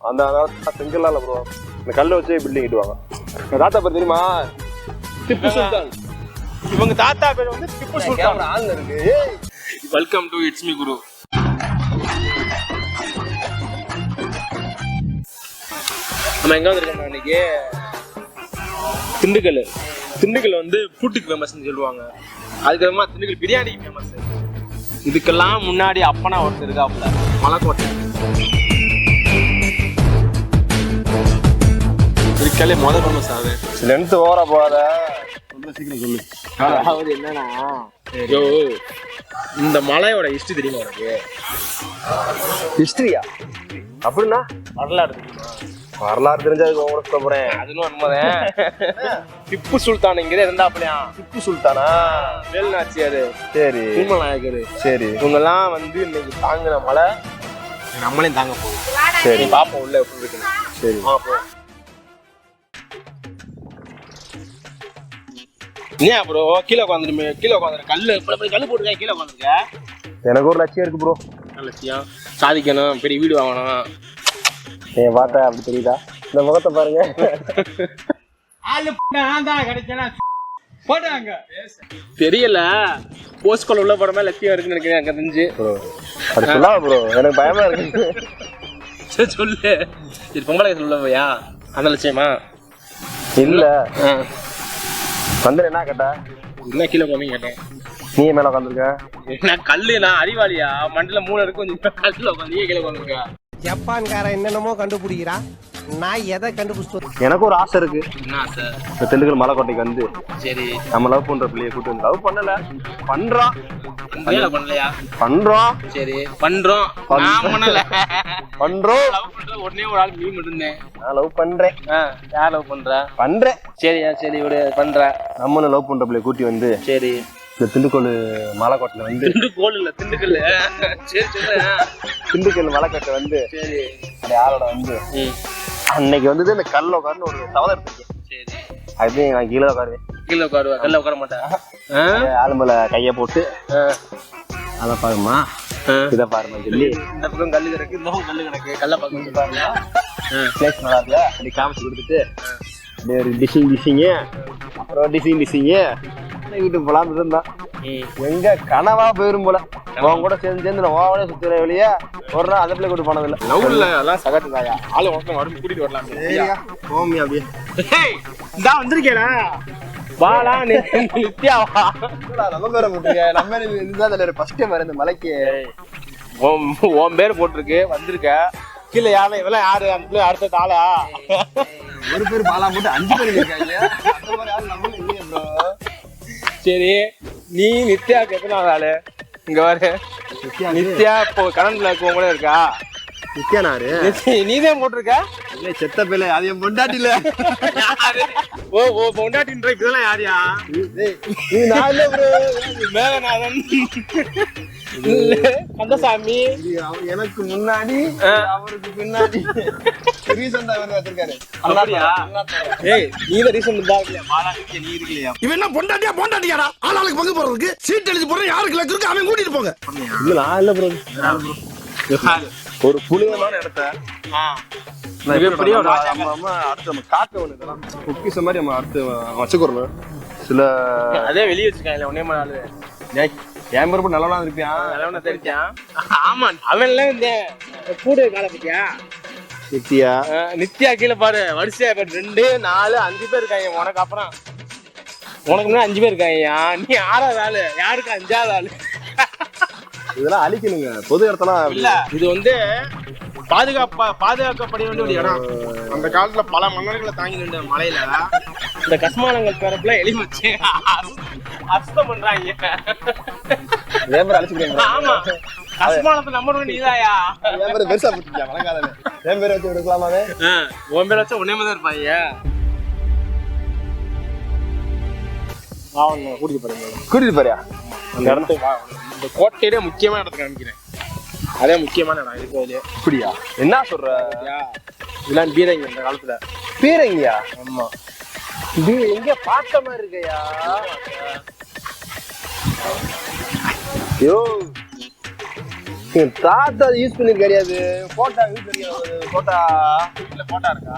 அந்த செங்கல்லாம் இல்ல ப்ரோ, இந்த கல்லை வச்சு பில்டிங் கட்டுவாங்க. தாத்தா பேர் தெரியுமா? திப்பு சுல்தான். இவங்க தாத்தா பேர் வந்து திப்பு சுல்தான். ஆள்ல இருக்கு. வெல்கம் டு இட்ஸ் மீ குரு. நம்ம எங்க வந்திருக்கோம் இன்னைக்கு? திண்டுக்கல். திண்டுக்கல் வந்து பூட்டுக்கு ஃபேமஸ்ன்னு சொல்லுவாங்க. அதுக்கப்புறமா திண்டுக்கல் பிரியாணிக்கு ஃபேமஸ். இதுக்கெல்லாம் முன்னாடி அப்பனா ஒருத்தர் இருக்காப்புல, மலைக்கோட்டை. இருக்கலே முதல் ஃபேமஸ் ஆகுது. லென்த் ஓவரா போகாத, சீக்கிரம் சொல்லு. அதாவது என்னன்னா, ஐயோ இந்த மலையோட ஹிஸ்டரி தெரியுமா உனக்கு? ஹிஸ்டரியா? அப்படின்னா வரலாறு தெரியுமா? வரலாறு தெரிஞ்சா அதுக்கு உங்களை சொல்ல போறேன். அதுன்னு உண்மைதான். திப்பு சுல்தான் இங்கே இருந்தாப்லையா? திப்பு சுல்தானா? வேலுநாச்சியாரு, சரி, பூமல் நாயக்கரு, சரி, இவங்கெல்லாம் வந்து இன்னைக்கு தாங்கின மலை நம்மளையும் தாங்க போகுது. சரி, பாப்போம் உள்ள எப்படி இருக்குன்னு. சரி, பாப்போம். ஏன் ப்ரோ கீழே உட்காந்துருமே? கீழே உட்காந்துரு, கல்லு கல்லு போட்டுருக்கேன், கீழே உட்காந்துருக்க. எனக்கு ஒரு லட்சியம் இருக்கு ப்ரோ. லட்சியம் சாதிக்கணும், பெரிய வீடு வாங்கணும். என் பார்த்தா அப்படி தெரியுதா? இந்த முகத்தை பாருங்க. தெரியல, போஸ்ட்கால் உள்ள படமா லட்சியம் இருக்குன்னு நினைக்கிறேன். அங்க தெரிஞ்சு ப்ரோ அது சொல்லாத ப்ரோ, எனக்கு பயமா இருக்கு. சரி சொல்லு. இது பொங்கலை சொல்லவையா அந்த லட்சியமா? இல்ல வந்து என்ன கேட்டா? என்ன கீழே உட்காந்து கேட்டேன். நீ மேல உட்காந்துருக்க? நான் கல்லு, நான் அறிவாளியா? மண்டல மூளை இருக்கு, கொஞ்சம் கல்லுல உட்காந்து கீழே உட்காந்துருக்கா? ஜப்பான்காரன் என்னென்னமோ கண்டுபிடிக்கிறான், நான் எதை கண்டுபிடிச்சு? எனக்கு ஒரு ஆசை இருக்கு. என்ன ஆசை? இந்த திண்டுக்கல் மலைக்கோட்டைக்கு வந்து சரி நம்ம லவ் பண்ற பிள்ளைய கூட்டு வந்து லவ் பண்ணல, பண்றோம். பண்ணலையா? பண்றோம். சரி பண்றோம். நான் பண்ணல, பண்றோம். லவ் பண்ற உடனே ஒரு ஆள் மீன் இருந்தேன். நான் லவ் பண்றேன். யார் லவ் பண்ற? பண்றேன். சரியா? சரி விடு, பண்ற. நம்மளும் லவ் பண்ற பிள்ளைய கூட்டி வந்து சரி இந்த திண்டுக்கல் மலைக்கோட்டையில வந்து, திண்டுக்கோல் இல்ல திண்டுக்கல். சரி சொல்லு. திண்டுக்கல் மலைக்கோட்டை வந்து சரி அந்த ஆளோட வந்து அன்னைக்கு வந்து இந்த கல்ல உட்கார்ந்து ஒரு தவறு இருக்கு. சரி அது நான் கீழே உட்காருவேன். கீழே உட்காருவா? கல்ல உட்கார மாட்டேன். ஆளு மேல கைய போட்டு அத பாருமா இத பாருமா சொல்லி, இந்த பக்கம் கல்லு கிடக்கு, இந்த பக்கம் கல்லு கிடக்கு, கல்ல பக்கம் சொல்லுவாங்க. பிளேஸ் நல்லா இருக்குல்ல, அப்படி காமிச்சு கொடுத்துட்டு அப்படியே ஒரு டிசிங் அப்புறம் டிசிங் வீட்டுக்கு போலான்னு இருந்தா எங்க கனவா போயிரும் போல. அவன் கூட சேர்ந்து ஓவனே சுத்துற வெளியே ஒரு நாள் அதை பிள்ளை கூட்டு போனதில்ல. லவ்ல எல்லாம் சகட்டுதாயா? ஆளு உடனே மறுபடியும் கூட்டிட்டு வரலாம். போமி அப்படியே இந்தா வந்திருக்கேனா? வாடா நித்யாவா? நம்ம பேரை போட்டுருக்க. நம்ம இதுதான் ஃபர்ஸ்ட் டைம் இந்த மலைக்கு உன் பேர் போட்டிருக்கு, வந்திருக்க. கீழே யாரும் இவெல்லாம் யாரு? அந்த பிள்ளை அடுத்த ஆளா? ஒரு பேர் பாலா போட்டு 5 பேர் இருக்காங்க. அந்த மாதிரி ஆள் நம்ம இல்லையே ப்ரோ. சரி நீ நித்யாவுக்கு எத்தனை ஆளு? இங்க வர நித்யா இப்போ கரண்ட்ல இருக்கவங்க இருக்கா? நித்யானாரு நீதான் போட்டிருக்க? இல்லை செத்த பிள்ளை, அது என் பொண்டாட்டில. ஓ பொண்டாட்டின்ற இதெல்லாம் யாரியா? நீ நான் இல்ல ப்ரோ, மேகநாதன், கந்தசாமி. எனக்கு முன்னாடி அவருக்கு பின்னாடி ரீசன்டா அவர் வச்சிருக்காரு. ஏய் நீதான் ரீசன் தான் இல்லையா? மாலா நித்யா நீ இருக்கலையா? இவன் என்ன பொண்டாட்டியாடா? ஆளாளுக்கு பங்கு போறதுக்கு சீட் எழுதி போற, யாருக்கு லக்கு இருக்கு அவன் கூட்டிட்டு போங்க. இல்ல நான் இல்ல ப்ரோ. ஒரு புனிதமான இடத்த அடுத்து நம்ம காக்க ஒண்ணு பொக்கிஷ மாதிரி நம்ம அடுத்து வச்சுக்கிறோம். சில அதே வெளியே வச்சிருக்காங்க ஒன்னே நாள். என் பேர் நல்லவனா இருப்பியான், நல்லவனா தெரிஞ்சான். ஆமா அவன் எல்லாம் இந்த கூட கால பத்தியா? நித்யா நித்யா கீழே பாரு, வரிசையா பேர் 2 4 5 பேர் இருக்காங்க. உனக்கு அப்புறம் உனக்கு முன்னாடி 5 பேர் இருக்காங்க. நீ 6வது ஆளு, யாருக்கு 5வது ஆளு? இதெல்லாம் அழிக்கணுங்க பொது இடத்தெல்லாம். இல்ல இது வந்து பாதுகாக்கப்பட வேண்டிய ஒரு இடம். அந்த காலத்துல பல மன்னர்களை தாங்கி நின்ற மலையில இந்த கஸ்மானங்கள் பேரப்புல எலி வச்சு அசுத்தம் பண்றாங்க. ஆமா கஸ்மானத்தை நம்பர் நீதாயா? என் பேர் பெருசா போட்டுருக்கியா மழைக்காலம்? என் பேர் வச்சு விடுக்கலாமாவே? உன் பேர் வச்சா உன்னே தான் இருப்பாங்க. கூட்டிட்டு போறியா அந்த இடத்துக்கு? இந்த கோட்டையிலே முக்கியமான இடத்துக்கு காமிக்கிறேன். அதே முக்கியமான இடம் இருக்கிறதுலே. அப்படியா? என்ன சொல்ற? இதெல்லாம் பீரங்கி இந்த காலத்துல. பீரங்கியா? ஆமா. இது எங்க பார்த்த மாதிரி இருக்கையா? யோ எங்க தாத்தா யூஸ் பண்ணிருக்க கிடையாது. போட்டா யூஸ் போட்டா வீட்டுல போட்டா இருக்கா?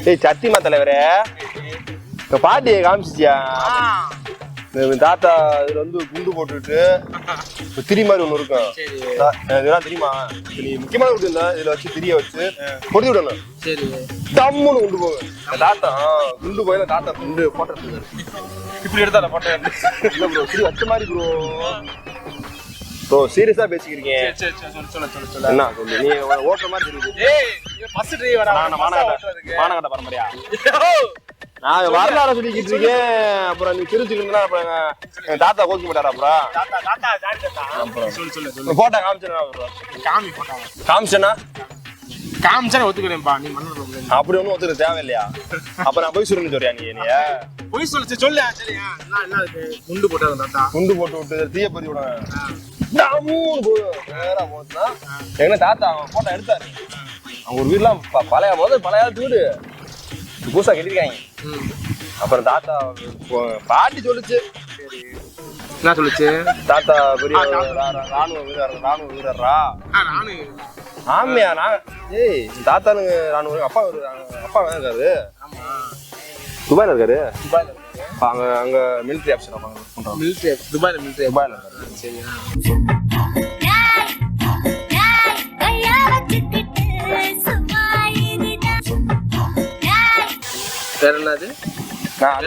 ஏய் சத்தியமா தலைவரே, எங்க பாட்டியை காமிச்சிச்சியா? தாத்தா இதுல வந்து குண்டு போட்டுட்டு திரி மாதிரி ஒண்ணு இருக்கும். இதெல்லாம் தெரியுமா? நீ முக்கியமான இருக்கு. இதுல வச்சு திரிய வச்சு பொறுத்து விடணும். சரி, தம்முன்னு குண்டு போகும். தாத்தா குண்டு போயில தாத்தா குண்டு போட்டோ இப்படி எடுத்தால போட்டோ இல்ல ப்ரோ, திரி வச்ச மாதிரி ப்ரோ. ப்ரோ சீரியஸா பேசிக்கிறீங்க. என்ன சொல்லு, நீ ஓட்டுற மாதிரி தெரியுது. மானகட்ட பரம்பரையா? நான் வரலாறு சொல்லிக்கிட்டு இருக்கேன். அப்புறம் நீ திருச்சிக்கிட்டு அப்புறம் எங்க தாத்தா கோக்க மாட்டாரா? அப்புறம் போட்டா காமிச்சேன்னா காமிச்சா ஒத்துக்கிறேன்ப்பா. நீ மண்ணு அப்படி ஒன்னும் ஒத்துக்க தேவையில்லையா? அப்புறம் நான் போய் சொல்லுன்னு சொல்றியா? நீ பொய் சொல்ல சொல்லு. சரியா? என்ன இருக்கு? குண்டு போட்டாங்க தாத்தா. குண்டு போட்டு விட்டு தீய பத்தி விட நேரா போச்சுன்னா எங்க தாத்தா போட்டோ எடுத்தாரு. அவங்க ஒரு வீடுலாம் பழைய வீடு புதுசா கட்டிருக்காங்க. அப்புறம் தாத்தா பாட்டி சொல்லுச்சு. என்ன சொல்லுச்சு? தாத்தா பெரிய ராணுவ வீரர்ரா. ஆமையா? நான் ஏய் தாத்தானுங்க ராணுவ அப்பா இருக்காரு. துபாயில இருக்காரு. அங்க மிலிட்டரி ஆஃபீஸர். துபாயில இருக்காரு. சரியா? வேற என்னது? நான்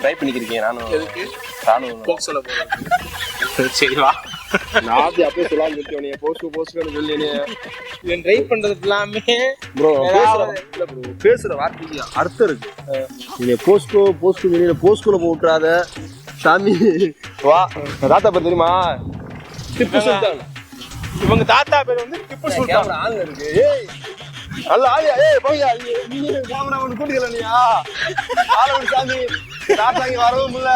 ட்ரை பண்ணிக்கிறேன். நானும் எதுக்கு? ராணுவம் போக் சொல்ல போறேன். சரி வா. நான் அப்படியே சொல்லாம இருக்கேன். போஸ்ட்னு சொல்லி இவன் ட்ரை பண்றது எல்லாமே ப்ரோ பேசுற வார்த்தைக்கு அர்த்தம் இருக்கு. நீங்க போஸ்ட்குள்ள போட்டுறாத சாமி. வா, தாத்தா பேர் தெரியுமா? திப்பு சுல்தான். இவங்க தாத்தா பேர் வந்து திப்பு சுல்தான். ஆள் இருக்கு. ஏய் நல்ல ஆளியா? ஏய் போய்யா, நீ கேமரா ஒன்று கூட்டிக்கலையா? ஆள ஒரு சாமி. தாத்தாங்க வரவும் இல்ல.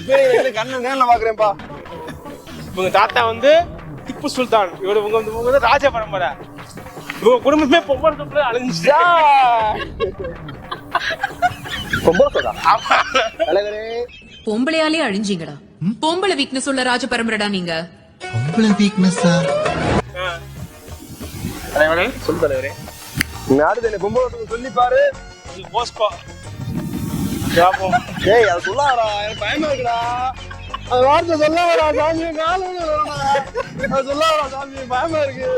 பேர் கண்ணு நேரில் பாக்குறேன்ப்பா. இவங்க தாத்தா வந்து திப்பு சுல்தான். இவங்க வந்து ராஜ பரம்பரை. இவங்க குடும்பமே பொம்பளை அழிஞ்சுச்சா? பொம்பளையாலே அழிஞ்சீங்கடா. பொம்பளை வீக்னஸ் உள்ள ராஜ பரம்பரைடா நீங்க. பொம்பளை வீக்னஸா? சொல்லு தலைவரே. நாடு பொம்பளை சொல்லி பாரு. போஸ்கோ. ஏய் அது சொல்லாடா, எனக்கு பயமா இருக்குடா. அது வார்த்தை சொல்லாடா சாமி. அது சொல்லாடா சாமி, பயமா இருக்கு.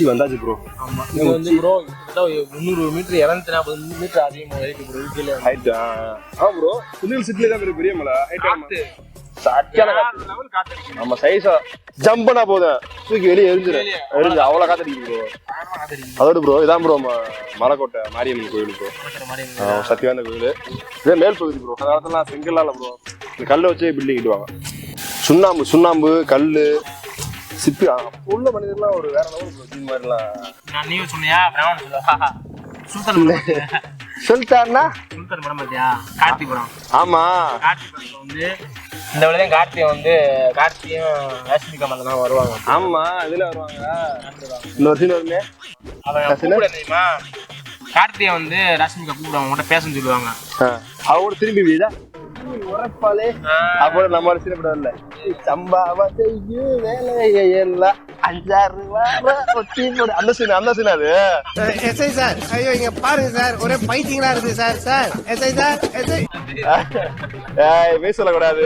வந்தாச்சு ப்ரோ. ஆமா, இது வந்து ப்ரோ 300 மீட்டர் 240 மீட்டர் அதிகமாக இருக்கு ப்ரோ. கீழே ஹைட். ப்ரோ சுனில் சிட்டில தான் பெரிய மலை. ஹைட் நம்ம சைஸா ஜம்ப் பண்ணா போதும் தூக்கி வெளியே எரிஞ்சு அவ்வளவு காத்தடிக்குது ப்ரோ. அதோட ப்ரோ இதான் ப்ரோ மலைக்கோட்டை மாரியம்மன் கோயில் ப்ரோ. சத்தியவான கோயில். இதே மேல் பகுதி ப்ரோ. அந்த காலத்துல செங்கல்லால ப்ரோ இந்த கல்லை வச்சு பில்டிங் கட்டுவாங்க. சுண்ணாம்பு கல்லு சிப்பி. உள்ள மனிதர்லாம் ஒரு வேற லெவல் ப்ரோ. இந்த மாதிரிலாம் நீ சொன்னியா? சுல்தான்னா சுல்தான் படம் பார்த்தியா? கார்த்தி படம். ஆமா, கார்த்தி படத்துல வந்து இந்த வழிதான் கார்த்தியும் ரஷ்மி கமல் தான் வருவாங்க. ஆமா இதுல வருவாங்க. இன்னொரு சீன் வருமே. அவன் தெரியுமா? கார்த்தியை வந்து ரஷ்மிகா கூப்பிடுவாங்க, அவங்கள்ட்ட பேசன்னு சொல்லுவாங்க. அவரோட திரும்பி வீடா உரப்பாலே அப்போ நம்ம சீனப்பட இல்ல. சம்பாவா செய்யும் வேலையை எல்லாம் 5-6 வாரம் ஒட்டி போடு. அந்த சீன் அது. எஸ்ஐ சார், ஐயோ இங்க பாருங்க சார், ஒரே பைத்தியங்களா இருக்கு sir. Sir SI sir, SI. போய் சொல்லக்கூடாது.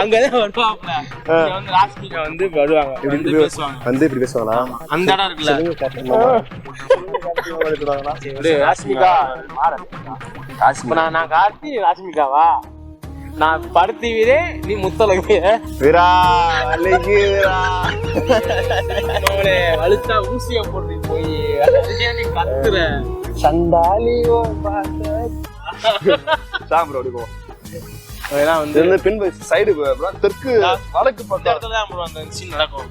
அங்கதான் வருவாங்க. வந்து ராஷ்மிகா வந்து வருவாங்க, வந்து இப்படி பேசுவாங்களா? அந்த இடம் இருக்குல்ல, ராஷ்மிகா. நான் கார்த்தி, ராஷ்மிகாவா? நான் பருத்தி வீரே, நீ முத்தலகு வீரா. அழுத்தா ஊசியா போட்டு போய் நீ கத்துற சண்டாலி. வந்து பின் சைடு தெற்கு வடக்கு பக்கத்துல அந்த சீன் நடக்கும்.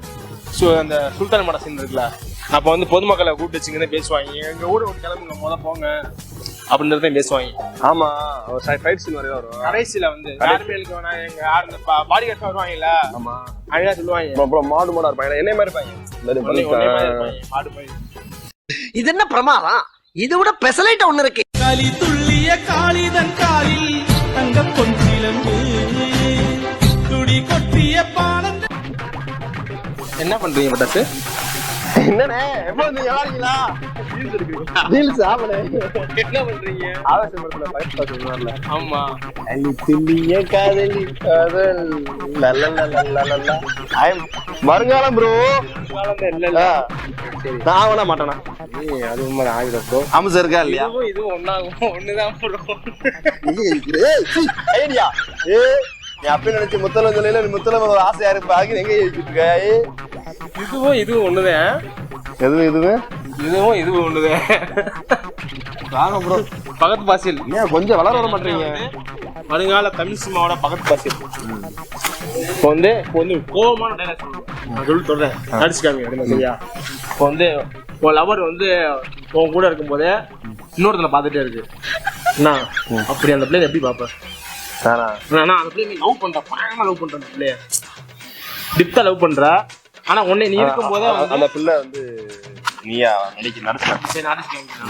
அந்த சுல்தான் மட சீன் இருக்குல்ல, அப்ப வந்து பொதுமக்களை கூப்பிட்டு வச்சுங்க பேசுவாங்க. எங்க ஊரை ஒரு கிளம்புங்க, முத போங்க அப்படின்றத பேசுவாங்க. ஆமா, ஃபைட் சீன் வரையும் வரும். கடைசியில வந்து யாருமேலுக்கு வேணா எங்க யாரு பாடி கட்ட வருவாங்கல்ல, ஆமா அழகா சொல்லுவாங்க. அப்புறம் மாடு இருப்பாங்க, என்ன மாதிரி இருப்பாங்க. இது என்ன பிரமாதம்? இது விட பெசலைட் ஒண்ணு இருக்கு. களி துள்ளிய காளிதன் காலில் தங்க பொன்சிலம்பு துடி கொட்டிய பாலந்த என்ன பண்றீங்க பட்டாசு? என்னண்ணே எப்போ நீங்க வாரீங்களா ரீல்ஸ் ஆவலே என்ன பண்றீங்க? ஆவேசப்படுத்தல ஃபைட் பண்ணுவார்ல ஆமா அள்ளி தில்லிய காதலி காதல் லல்லல்லல்லல்லல்லா வருங்காலம் ப்ரோ இல்ல நான் வேணா மாட்டேனா அது உண்மை ஆயுதம் ப்ரோ. அம்சம் இருக்கா இல்லையா இதுவும் ஒன்னாகும் ஒண்ணுதான் ப்ரோ. ஐடியா ஏ நீ அப்ப நினைச்சு முத்தலம் சொல்லையில நீ முத்தலம் ஒரு ஆசையா இருப்பாங்க எங்க எழுதிட்டு இருக்க இதுவும் ஒண்ணுதான். இதுவும் ஒண்ணுதான். வாங்க ப்ரோ பகத் பாசில் ஏன் கொஞ்சம் வளர வர மாட்டீங்க வருங்கால தமிழ் சினிமாவோட பகத் பாசில். இப்போ வந்து கோபமான டைலாக் சொல்லுவேன். நான் சொல்றேன் நடிச்சுக்காங்க அப்படின்னு சரியா? இப்போ வந்து உன் லவர் வந்து உன் கூட இருக்கும்போதே இன்னொருத்தனை பார்த்துட்டே இருக்கு. என்ன அப்படி அந்த பிள்ளைய எப்படி பார்ப்பேன்? ஆனா அந்த பிள்ளைய நீ லவ் பண்ற பயங்கரமா லவ் பண்ற அந்த பிள்ளைய டிப்தா லவ் பண்ற. ஆனா உன்னை நீ இருக்கும் போதே அந்த பிள்ளை வந்து நீயா நடிச்சுக்காங்க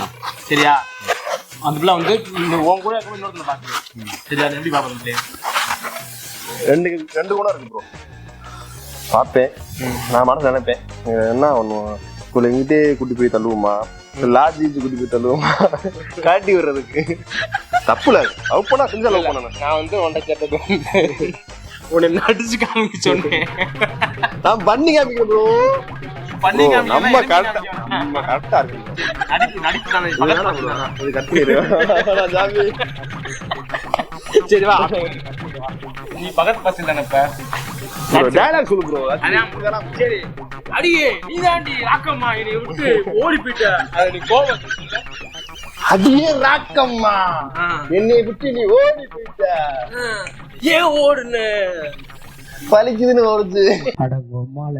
சரியா? அந்த பிள்ளை வந்து உன் கூட இருக்கும் இன்னொருத்தனை பார்த்து சரியா? எப்படி பார்ப்பேன் பிள்ளைய? ரெண்டு குணம் இருக்கு ப்ரோ. பார்ப்பேன் நான் மனசு நினைப்பேன் என்ன பண்ணுவோம் ஸ்கூல்ல எங்கிட்டே கூட்டி போய் தள்ளுவோமா லாட்ஜி கூட்டி போய் தள்ளுவோமா காட்டி விடுறதுக்கு தப்புல லவ் பண்ணா செஞ்சா லவ் பண்ணணும். நான் வந்து உன்னை கேட்டது உன்னை நடிச்சு காமிக்க சொன்னேன். நான் பண்ணி காமிக்கிறேன் ப்ரோ. பண்ணி நம்ம கரெக்டா இருக்கு நடிப்பு இது ஜாமி சரி வா நீ பகத் பாசில் தானே இப்ப டயலாக் சொல்லு ப்ரோ. சரி அடியே நீ தாண்டி ராக்கம்மா என்னை விட்டு ஓடி போயிட்ட. அது நீ கோபம் அடியே ராக்கம்மா என்னை விட்டு நீ ஓடி போயிட்ட. ஏன் ஓடுன்னு பலிக்குதுன்னு ஓடுச்சு. அட பொம்மால